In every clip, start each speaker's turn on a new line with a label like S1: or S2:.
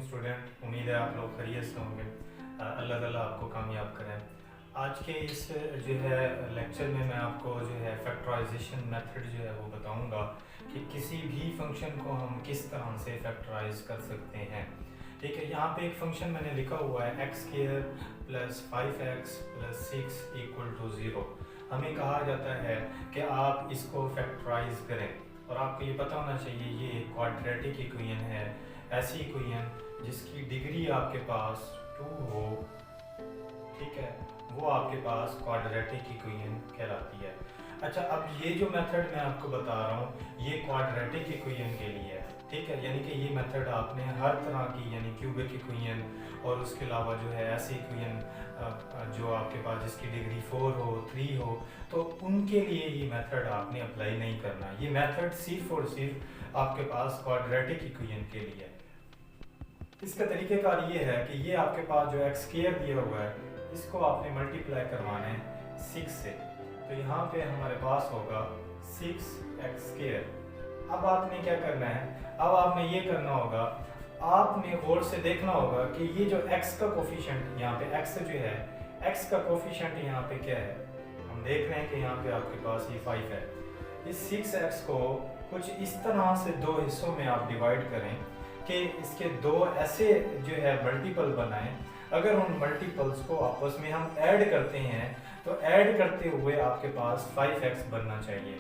S1: Student, उम्मीद है आप लोग खैरियत से होंगे। अल्लाह ताला आपको कामयाब करें। आज के इस जो है लेक्चर में मैं आपको जो है फैक्टराइजेशन मेथड जो है वो बताऊंगा कि किसी भी फंक्शन को हम किस तरह से फैक्टराइज कर सकते हैं। ठीक है, यहाँ पे एक फंक्शन मैंने लिखा हुआ है x square plus 5x plus 6 equal to 0। हमें कहा जाता है कि आप इसको फैक्टराइज करें और आपको ये पता होना चाहिए ये एक क्वाड्रेटिक इक्वेशन है, ऐसी इक्वेशन जिसकी डिग्री आपके पास 2 हो। ठीक है, वो आपके पास क्वाड्रेटिक इक्वेशन कहलाती है। अच्छा, अब ये जो मेथड मैं आपको बता रहा हूँ ये क्वाड्रेटिक इक्वेशन के लिए है। ठीक है, यानी कि ये मेथड आपने हर तरह की यानी क्यूबिक इक्वेशन और उसके अलावा जो है ऐसी इक्वेशन जो आपके पास जिसकी डिग्री 4 हो 3 हो तो उनके लिए ये मेथड आपने अप्लाई नहीं करना। ये मेथड सिर्फ और सिर्फ आपके पास क्वाड्रेटिक इक्वेशन के लिए है। इसका तरीक़ेकार ये है कि ये आपके पास जो एक्स स्क्वायर दिया हुआ है इसको आपने मल्टीप्लाई करवाना है 6 से, तो यहाँ पे हमारे पास होगा 6x स्क्वायर। अब आपने क्या करना है, अब आपने ये करना होगा, आपने गौर से देखना होगा कि ये जो x का कोफिशिएंट यहाँ पे x जो है x का कोफिशिएंट यहाँ पे क्या है, हम देख रहे हैं कि यहाँ पे आपके पास ये 5 है। इस 6x को कुछ इस तरह से दो हिस्सों में आप डिवाइड करें कि इसके दो ऐसे जो है मल्टीपल बनाएं। अगर उन मल्टीपल्स को आपस में हम ऐड करते हैं तो ऐड करते हुए आपके पास 5x बनना चाहिए,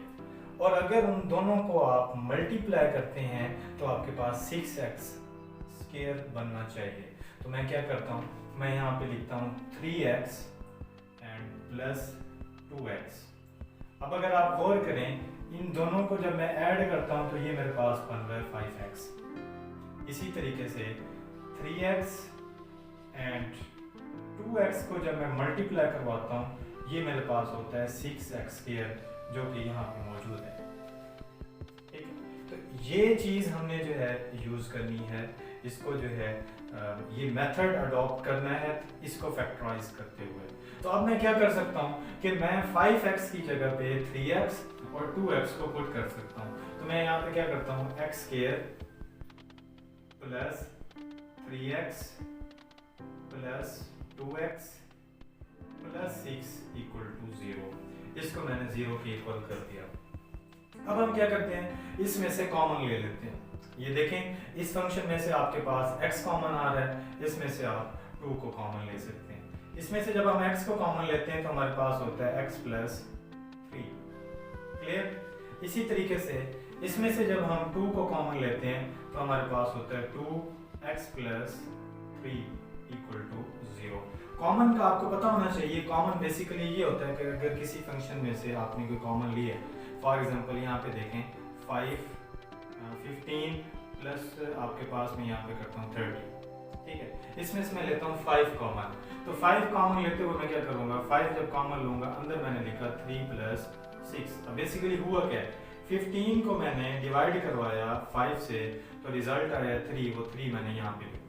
S1: और अगर उन दोनों को आप मल्टीप्लाई करते हैं तो आपके पास 6x स्क्वायर बनना चाहिए। तो मैं क्या करता हूँ, मैं यहाँ पे लिखता हूँ 3x एंड प्लस 2x। अब अगर आप गौर करें इन दोनों को जब मैं ऐड करता हूँ तो ये मेरे पास बन रहा है 5x। इसी तरीके से 3x एंड 2x को जब मैं मल्टीप्लाई करवाता हूँ ये मेरे पास होता है 6x स्क्वायर जो कि यहाँ पे मौजूद है। ठीक, तो ये चीज़ हमने जो है यूज़ करनी है, इसको जो है ये मेथड अडॉप्ट करना है इसको फैक्टराइज करते हुए। तो अब मैं क्या कर सकता हूँ कि मैं 5x की जगह पे 3x और 2x को पुट कर सकता हूँ। तो मैं यहाँ पे क्या करता हूँ, x square plus 3x plus 2x plus 6 equal to 0। इसको मैंने 0 के इक्वल कर दिया। अब हम क्या करते हैं, इसमें से कॉमन ले लेते हैं। ये देखें इस फंक्शन में से आपके पास x कॉमन आ रहा है, इसमें से आप 2 को कॉमन ले सकते हैं। इसमें से जब हम x को कॉमन लेते हैं तो हमारे पास होता है x प्लस 3। क्लियर? इसी तरीके से इसमें से जब हम 2 को कॉमन लेते हैं तो हमारे पास होता है 2x plus 3 equal to 0। Common का आपको पता होना चाहिए, कॉमन बेसिकली ये होता है कि अगर किसी फंक्शन में से आपने कोई कॉमन लिया है, फॉर एग्जांपल यहाँ पे देखें 15 प्लस आपके पास में यहाँ पे करता हूँ 30। ठीक है, इसमें से मैं लेता हूँ 5 कॉमन। तो 5 कॉमन लेते हुए मैं क्या करूँगा, 5 जब कॉमन लूँगा अंदर मैंने लिखा 3 प्लस 6। अब बेसिकली हुआ क्या है, 15 को मैंने डिवाइड करवाया 5 से तो रिजल्ट आया 3, वो 3 मैंने यहाँ पे लिखा।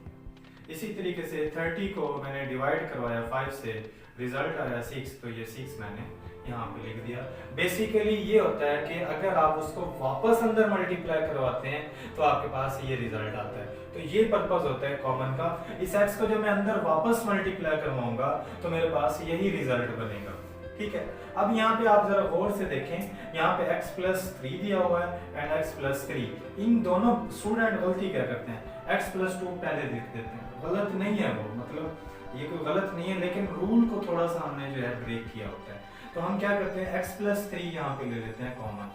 S1: इसी तरीके से 30 को मैंने डिवाइड करवाया 5 से, रिजल्ट आया 6, तो ये 6 मैंने यहाँ पे लिख दिया। बेसिकली ये होता है कि अगर आप उसको वापस अंदर मल्टीप्लाई करवाते हैं तो आपके पास ये रिजल्ट आता है। तो ये पर्पस होता है कॉमन का। इस x को जब मैं अंदर वापस मल्टीप्लाई करवाऊंगा तो मेरे पास यही रिजल्ट बनेगा। ठीक है, अब यहाँ पे आप जरा गौर से देखें, यहाँ पे x प्लस 3 दिया हुआ है एंड x प्लस 3। इन दोनों स्टूडेंट गलती क्या करते हैं, x प्लस 2 पहले लिख देते हैं। गलत नहीं है वो, मतलब ये कोई गलत नहीं है, लेकिन रूल को थोड़ा सा हमने जो है ब्रेक किया होता है। तो हम क्या करते हैं, x प्लस 3 यहाँ पे ले लेते हैं कॉमन।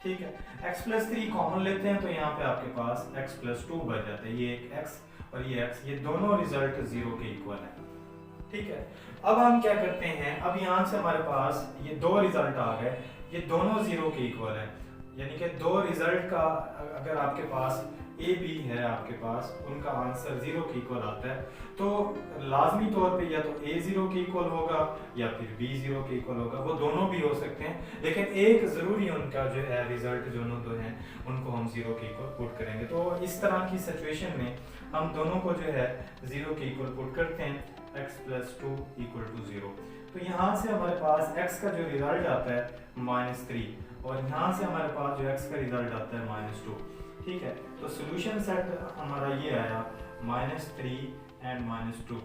S1: ठीक है, x प्लस 3 कॉमन लेते हैं तो यहाँ पे आपके पास x प्लस 2 बच जाता है। ये एक x और ये x, ये दोनों रिजल्ट 0 के इक्वल है। ठीक है, अब हम क्या करते हैं, अब यहाँ से हमारे पास ये दो रिजल्ट आ गए, ये दोनों 0 के इक्वल है। यानी कि दो रिजल्ट का अगर आपके पास ए बी है, आपके पास उनका आंसर 0 के इक्वल आता है तो लाजमी तौर पे या तो ए 0 के इक्वल होगा या फिर बी 0 के इक्वल होगा। वो दोनों भी हो सकते हैं, लेकिन एक ज़रूरी उनका जो है रिजल्ट दोनों दो हैं उनको हम 0 के इक्वल पुट करेंगे। तो इस तरह की सिचुएशन में हम दोनों को जो है 0 के इक्वल पुट करते हैं, x प्लस 2 इक्वल टू 0। तो यहाँ से हमारे पास x का जो रिजल्ट आता है -3 और यहाँ से हमारे पास जो x का रिजल्ट आता है -2। ठीक है, तो सोल्यूशन सेट हमारा ये आया -3 एंड -2।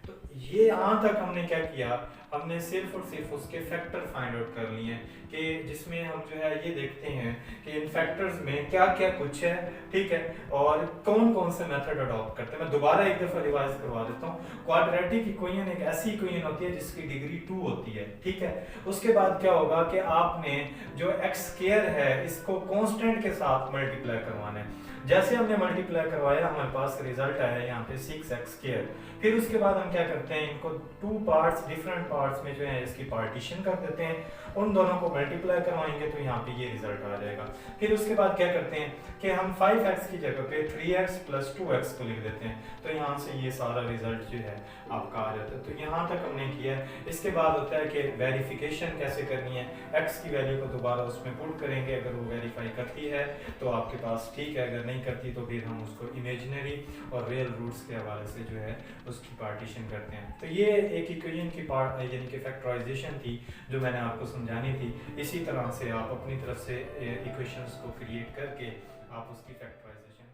S1: तो ये यहाँ तक हमने क्या किया, हमने सिर्फ और सिर्फ उसके फैक्टर फाइंड आउट कर लिए कि जिसमें हम जो है ये देखते हैं कि इन फैक्टर्स में क्या क्या कुछ है, ठीक है, और कौन कौन से मेथड अडॉप्ट करते हैं। मैं दोबारा एक दफ़ा रिवाइज करवा देता हूँ। क्वाड्रेटिक इक्वेशन एक ऐसी इक्वेशन होती है जिसकी डिग्री 2 होती है, ठीक है। उसके बाद क्या होगा कि आपने जो एक्स स्क्वायर है इसको कांस्टेंट के साथ मल्टीप्लाई करवाना है। जैसे हमने मल्टीप्लाई करवाया हमारे पास रिजल्ट आया यहाँ पे 6x²। फिर उसके बाद हम क्या करते हैं, इनको 2 पार्ट्स डिफरेंट पार्ट्स में जो है इसकी पार्टीशन कर देते हैं, उन दोनों को मल्टीप्लाई करवाएंगे तो यहाँ पे ये रिजल्ट आ जाएगा। फिर उसके बाद क्या करते हैं कि हम 5x की जगह पे 3x + 2x को लिख देते हैं, तो यहाँ से ये सारा रिजल्ट जो है आपका आ जाता है। तो यहाँ तक हमने किया है। इसके बाद होता है कि वेरिफिकेशन कैसे करनी है, x की वैल्यू को दोबारा उसमें पुट करेंगे, अगर वो वेरीफाई करती है तो आपके पास ठीक है, अगर नहीं करती तो फिर हम उसको इमेजिनरी और रियल रूट्स के हवाले से जो है उसकी पार्टीशन करते हैं। तो ये एक इक्वेशन की पार्ट यानी कि फैक्टराइजेशन थी जो मैंने आपको समझानी थी। इसी तरह से आप अपनी तरफ से इक्वेशंस को क्रिएट करके आप उसकी फैक्टराइजेशन